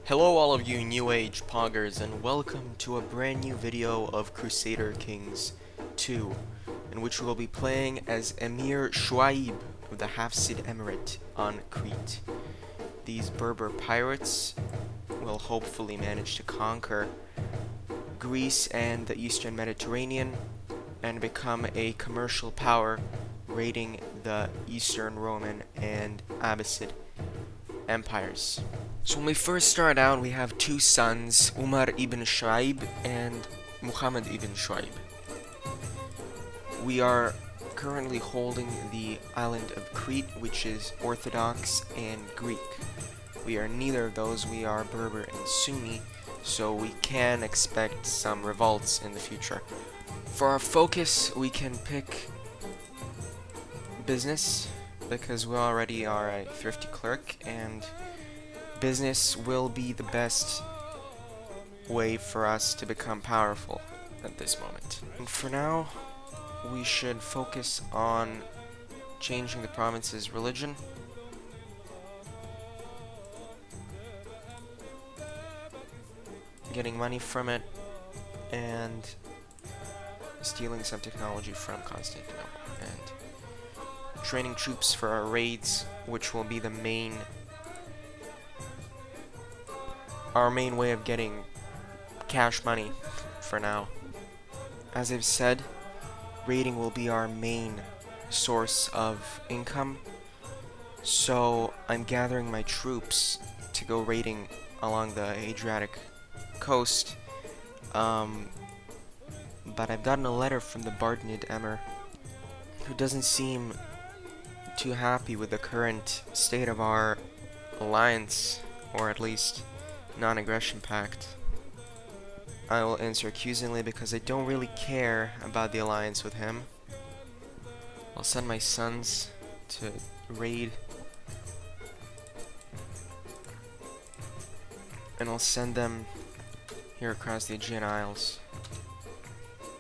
Hello all of you New Age poggers, and welcome to a brand new video of Crusader Kings 2, in which we will be playing as Emir Shuaib of the Hafsid Emirate on Krete. These Berber pirates will hopefully manage to conquer Greece and the Eastern Mediterranean and become a commercial power, raiding the Eastern Roman and Abbasid empires. So when we first start out, we have two sons, Umar ibn Shuaib and Muhammad ibn Shuaib. We are currently holding the island of Crete, which is Orthodox and Greek. We are neither of those. We are Berber and Sunni, so we can expect some revolts in the future. For our focus, we can pick business, because we already are a thrifty clerk, and business will be the best way for us to become powerful at this moment. And for now, we should focus on changing the province's religion. Getting money from it, and stealing some technology from Constantinople, and training troops for our raids, which will be our main way of getting cash money for now. As I've said, raiding will be our main source of income, so I'm gathering my troops to go raiding along the Adriatic coast, but I've gotten a letter from the Bardenid Emir, who doesn't seem too happy with the current state of our alliance, or at least non-aggression pact. I will answer accusingly because I don't really care about the alliance with him. I'll send my sons to raid, and I'll send them here across the Aegean Isles.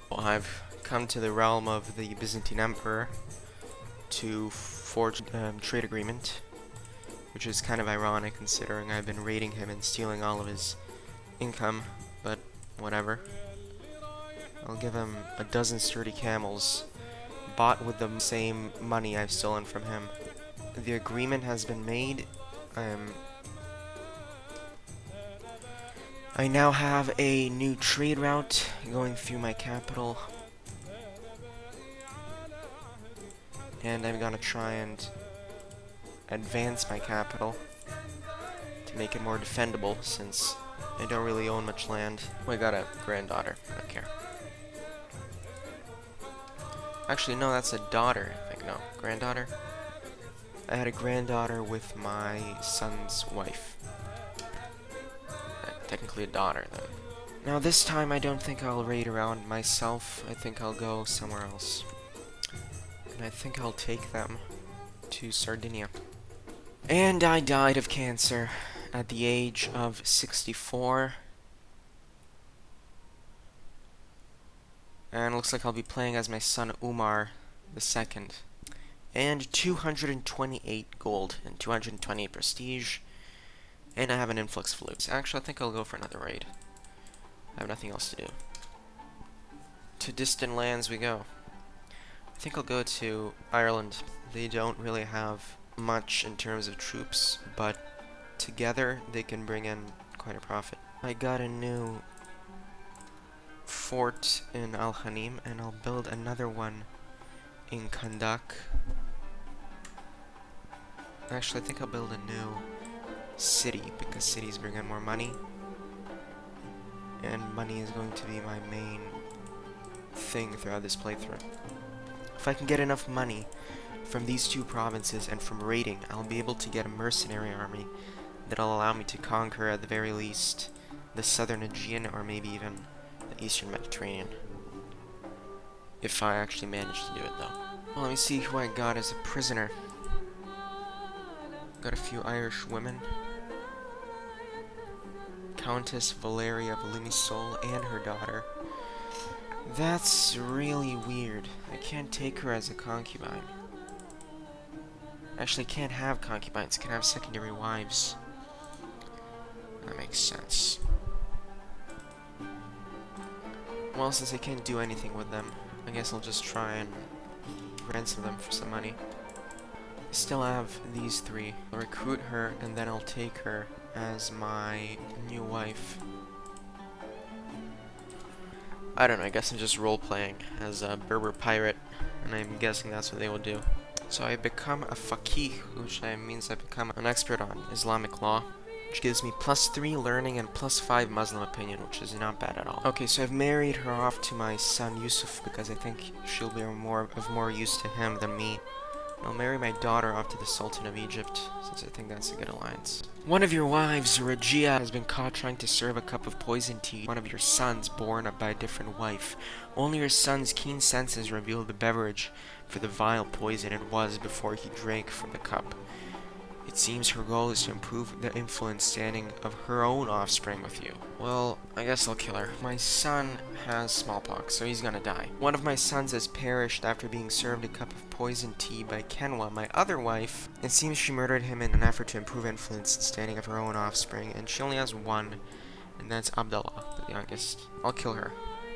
Well, I've come to the realm of the Byzantine Emperor to forge a trade agreement, which is kind of ironic considering I've been raiding him and stealing all of his income, but whatever. I'll give him a dozen sturdy camels, bought with the same money I've stolen from him. The agreement has been made. I now have a new trade route going through my capital, and I'm gonna try and advance my capital to make it more defendable, since I don't really own much land. Oh, I got a granddaughter. I don't care. Actually, no, that's a daughter, I think. No, granddaughter? I had a granddaughter with my son's wife. Technically a daughter, then. Now this time I don't think I'll raid around myself. I think I'll go somewhere else. And I think I'll take them to Sardinia. And I died of cancer at the age of 64. And it looks like I'll be playing as my son Umar II. And 228 gold and 228 prestige. And I have an influx of loot. Actually, I think I'll go for another raid. I have nothing else to do. To distant lands we go. I think I'll go to Ireland. They don't really have much in terms of troops, but together they can bring in quite a profit. I got a new fort in Al-Hanim, and I'll build another one in Kandak. Actually, I think I'll build a new city, because cities bring in more money, and money is going to be my main thing throughout this playthrough. If I can get enough money from these two provinces and from raiding, I'll be able to get a mercenary army that'll allow me to conquer, at the very least, the southern Aegean, or maybe even the eastern Mediterranean. If I actually manage to do it, though. Well, let me see who I got as a prisoner. Got a few Irish women. Countess Valeria of Limassol and her daughter. That's really weird. I can't take her as a concubine. Actually, I can't have concubines. I can have secondary wives. That makes makes sense. Well, since I can't do anything with them, I guess I'll just try and ransom them for some money. I still have these three. I'll recruit her, and then I'll take her as my new wife. I don't know, I guess I'm just role-playing as a Berber pirate, and I'm guessing that's what they will do. So I become a faqih, which means I become an expert on Islamic law, which gives me +3 learning and +5 Muslim opinion, which is not bad at all. Okay, so I've married her off to my son Yusuf because I think she'll be of more use to him than me. And I'll marry my daughter off to the Sultan of Egypt, since I think that's a good alliance. One of your wives, Rajia, has been caught trying to serve a cup of poison tea to one of your sons born by a different wife. Only your son's keen senses revealed the beverage for the vile poison it was before he drank from the cup. It seems her goal is to improve the influence standing of her own offspring with you. Well, I guess I'll kill her. My son has smallpox, so he's gonna die. One of my sons has perished after being served a cup of poisoned tea by Kenwa, my other wife. It seems she murdered him in an effort to improve influence and standing of her own offspring, and she only has one, and that's Abdullah, the youngest. I'll kill her.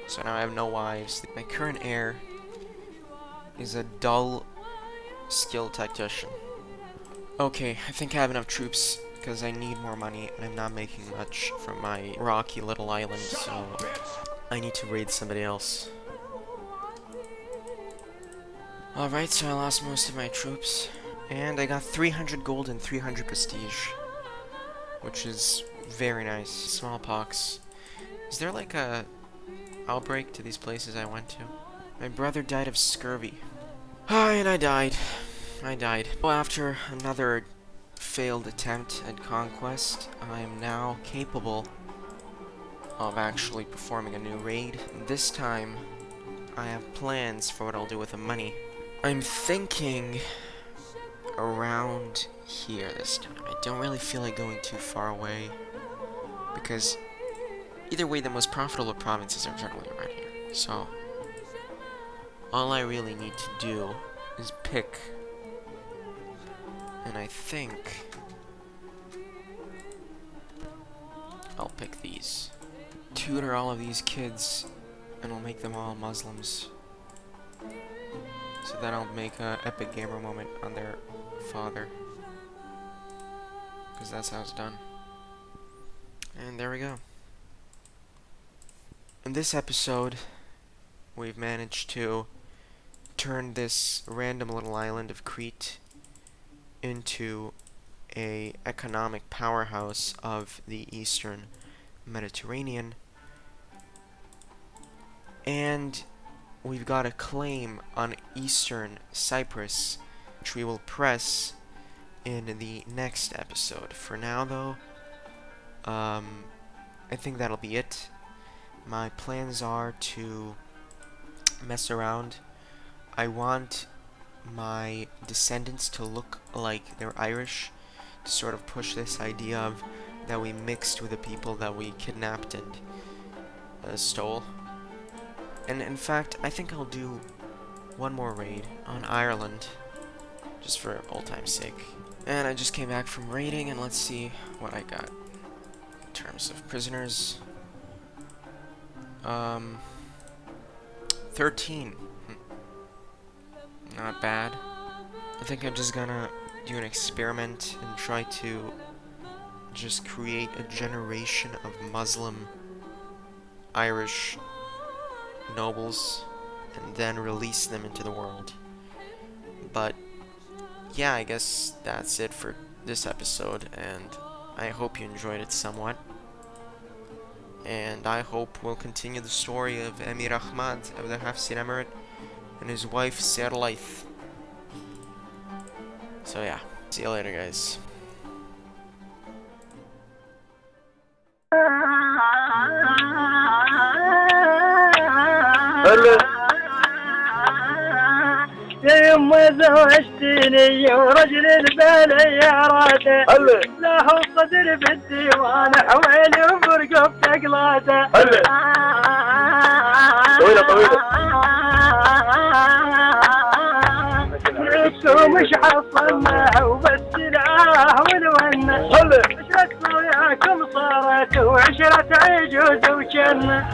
So now I have no wives. My current heir is a dull, skilled tactician. Okay, I think I have enough troops, because I need more money, and I'm not making much from my rocky little island, so I need to raid somebody else. Alright, so I lost most of my troops, and I got 300 gold and 300 prestige, which is very nice. Smallpox. Is there like a outbreak to these places I went to? My brother died of scurvy. And I died. Well, after another failed attempt at conquest, I am now capable of actually performing a new raid. This time, I have plans for what I'll do with the money. I'm thinking around here this time. I don't really feel like going too far away, because either way, the most profitable provinces are generally around here. So, all I really need to do is pick. And I think I'll pick these. Tutor all of these kids, and we'll make them all Muslims. So then I'll make a epic gamer moment on their father. Because that's how it's done. And there we go. In this episode, we've managed to turn this random little island of Krete into a economic powerhouse of the Eastern Mediterranean, and we've got a claim on Eastern Cyprus, which we will press in the next episode. For now, though, I think that'll be it. My plans are to mess around. I want my descendants to look like they're Irish, to sort of push this idea of that we mixed with the people that we kidnapped and stole. And in fact, I think I'll do one more raid on Ireland, just for old time's sake. And I just came back from raiding, and let's see what I got in terms of prisoners. 13. Not bad. I think I'm just gonna do an experiment and try to just create a generation of Muslim Irish nobles and then release them into the world. But yeah, I guess that's it for this episode, and I hope you enjoyed it somewhat. And I hope we'll continue the story of Emir Ahmad of the Hafsid Emirate and his wife Serlaith. So yeah, see you later, guys. يا يما زوجتني ورجل البال يا راده لا هو صدر بالديوان حوالي وبرقب تقلاده طويلة مش حصلنا وبس العاه والونه مش ركضوا ياكم صارت وعشرة عجوز وجنة